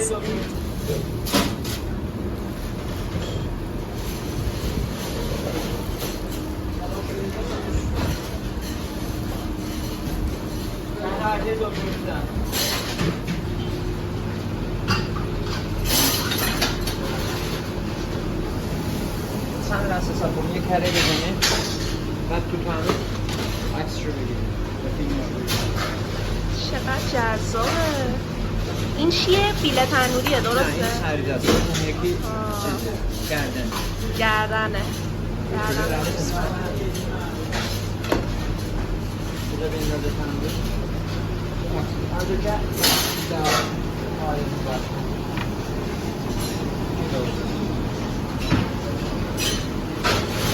cheese. چند لحظه صبر کن، یه کره بزنه بعد تو پنو عکس رو بگیریم و فیلمش رو بگیریم. چقدر جذابه. این چیه؟ فیله تنوریه نه درسته؟ این سرید است، اون یکی چیزه گردن. گردنه. گردنه. بذار بندازه تنور. آنجا که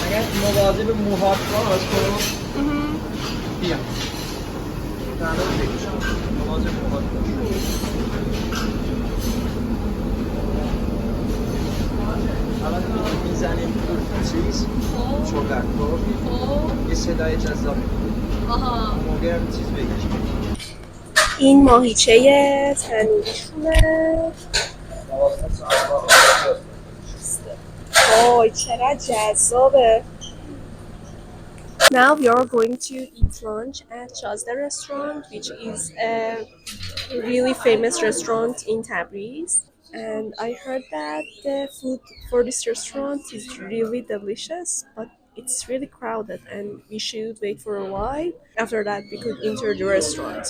اگر مواظب موهات باش کن بیا تنور بکشم مواظب موهات باش. اول میزنیم چیز شوگرکو یه صدای جذاب موقع هم چیز بکشیم. این ماهیچه تنوریشونه. وای چقدر جذابه. Now we are going to eat lunch at Chazda restaurant, which is a really famous restaurant in Tabriz. And I heard that the food for this restaurant is really delicious, but it's really crowded and we should wait for a while. After that, we could enter the restaurant.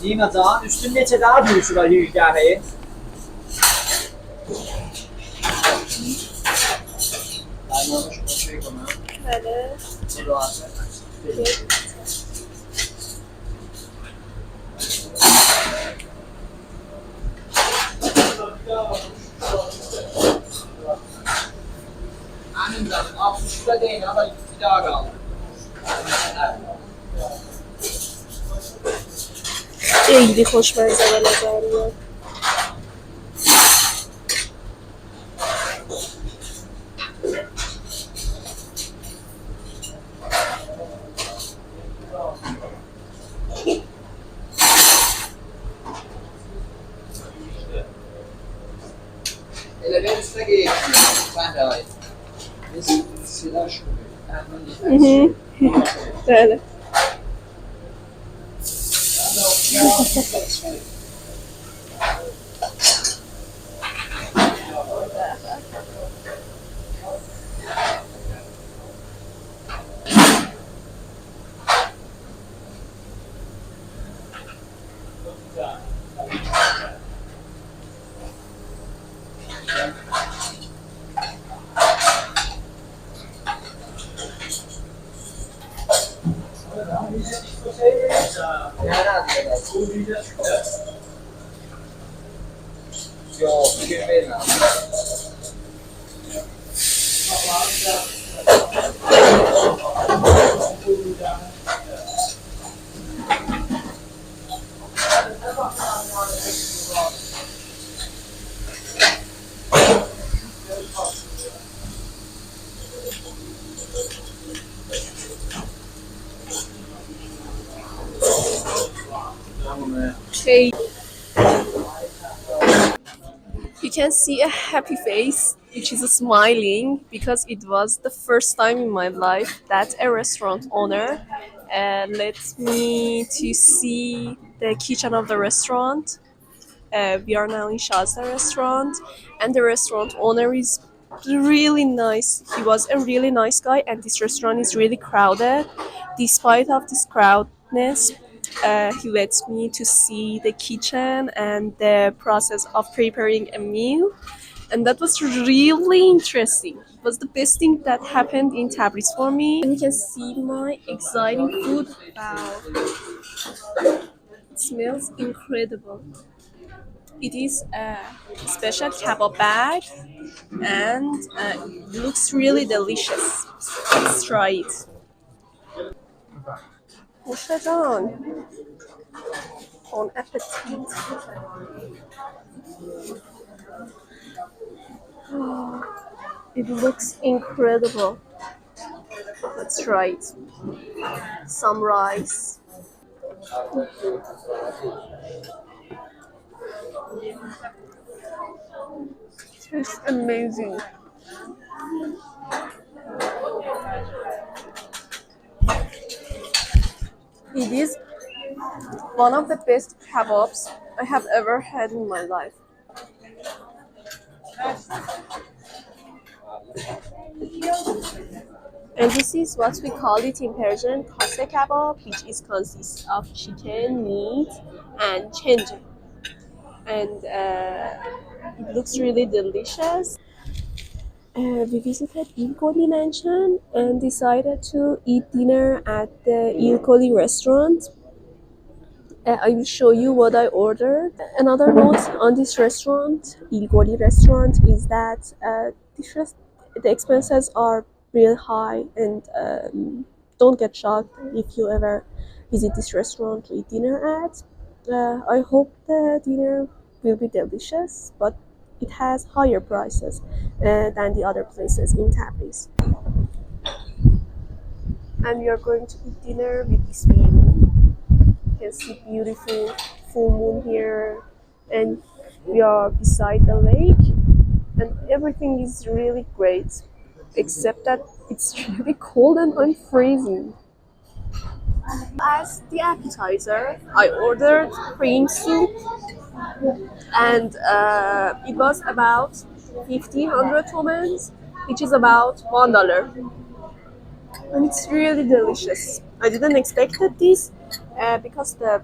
Nima can, üstün neçə daha duruşular yürgahı? Aynamış o şey konu. بله. Amin zaten 60'da değil ama bir daha kaldı. خیلی خوشمزه به نظر میاد. Ele ben üstüne geçiyor. Ben de aynı. Biz silah şu. بله. Yok, bugün vermem. Okay. You can see a happy face, which is smiling because it was the first time in my life that a restaurant owner let me to see the kitchen of the restaurant. We are now in Shazda restaurant, and the restaurant owner is really nice. He was a really nice guy, and this restaurant is really crowded. Despite of this crowdedness, he lets me to see the kitchen and the process of preparing a meal, and that was really interesting. It was the best thing that happened in Tabriz for me. And you can see my exciting food. Wow, it smells incredible. It is a special kebab bag and it looks really delicious. Let's try it. Moshe John, bon appetit. It looks incredible. Let's try it. Some rice. It's amazing. It is one of the best kebabs I have ever had in my life. And this is what we call it in Persian, Kasseh Kebab, which is consists of chicken, meat, and chenje. And it looks really delicious. We visited Ilkoli Mansion and decided to eat dinner at the Ilkoli restaurant. I will show you what I ordered. Another note on this restaurant, Ilgori restaurant, is that the expenses are real high, and don't get shocked if you ever visit this restaurant to eat dinner at. I hope the dinner will be delicious, but it has higher prices than the other places in Tabriz. And we are going to eat dinner with this view. You can see beautiful full moon here, and we are beside the lake, and everything is really great, except that it's really cold and I'm freezing. As the appetizer, I ordered cream soup, and it was about 1,500 tomans, which is about $1, and it's really delicious. I didn't expect this because the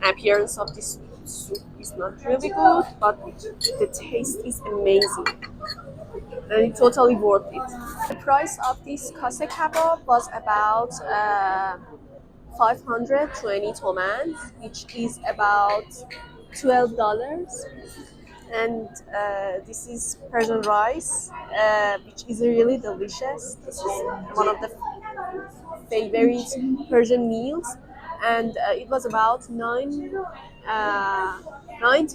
appearance of this soup is not really good, but the taste is amazing and it's totally worth it. The price of this Kase Kebab was about 520 tomans, which is about $12. And this is Persian rice, which is really delicious. This is one of the favorite Persian meals, and it was about 90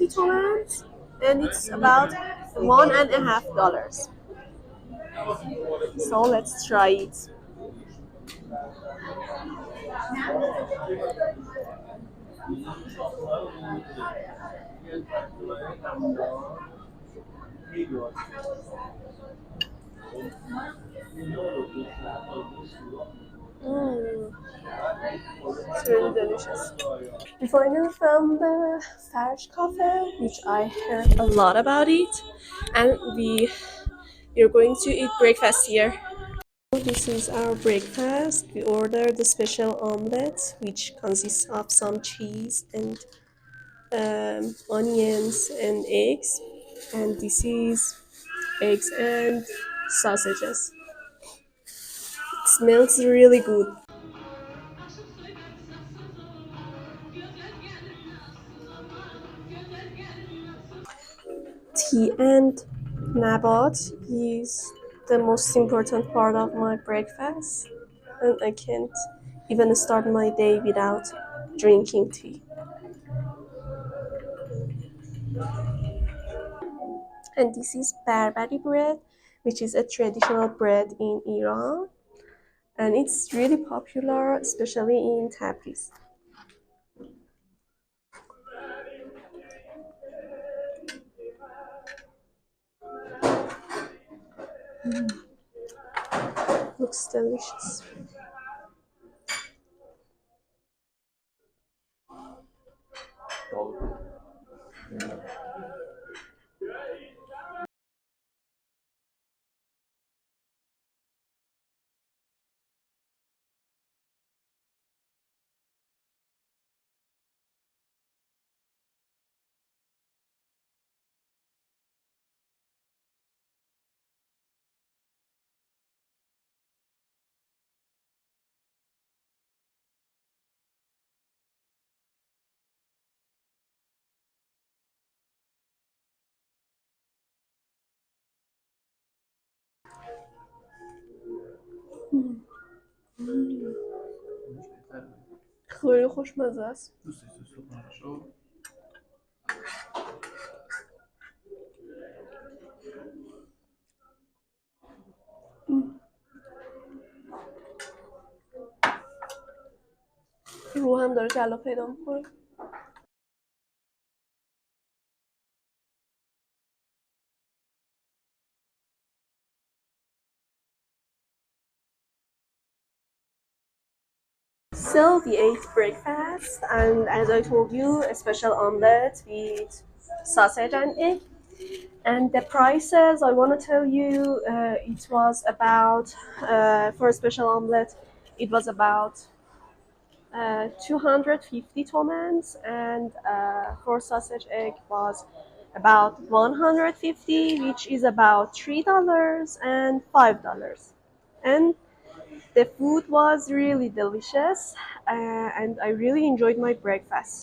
tomans, and it's about $1.50. So let's try it. Mm, it's really delicious. We finally found the Farj Cafe, which I heard a lot about it, and we're going to eat breakfast here. This is our breakfast. We ordered the special omelette, which consists of some cheese and onions and eggs. And this is eggs and sausages. It smells really good. Tea and nabat is the most important part of my breakfast, and I can't even start my day without drinking tea. And this is Barbari bread, which is a traditional bread in Iran, and it's really popular, especially in Tabriz. Looks delicious. خیلی خوشمزه است. روحم داره جلا پیدا میکنه. So we ate breakfast, and as I told you, a special omelette with sausage and egg. And the prices, I want to tell you, it was about for a special omelette, it was about 250 tomans, and for sausage egg was about 150, which is about $3 and $5. And the food was really delicious, and I really enjoyed my breakfast.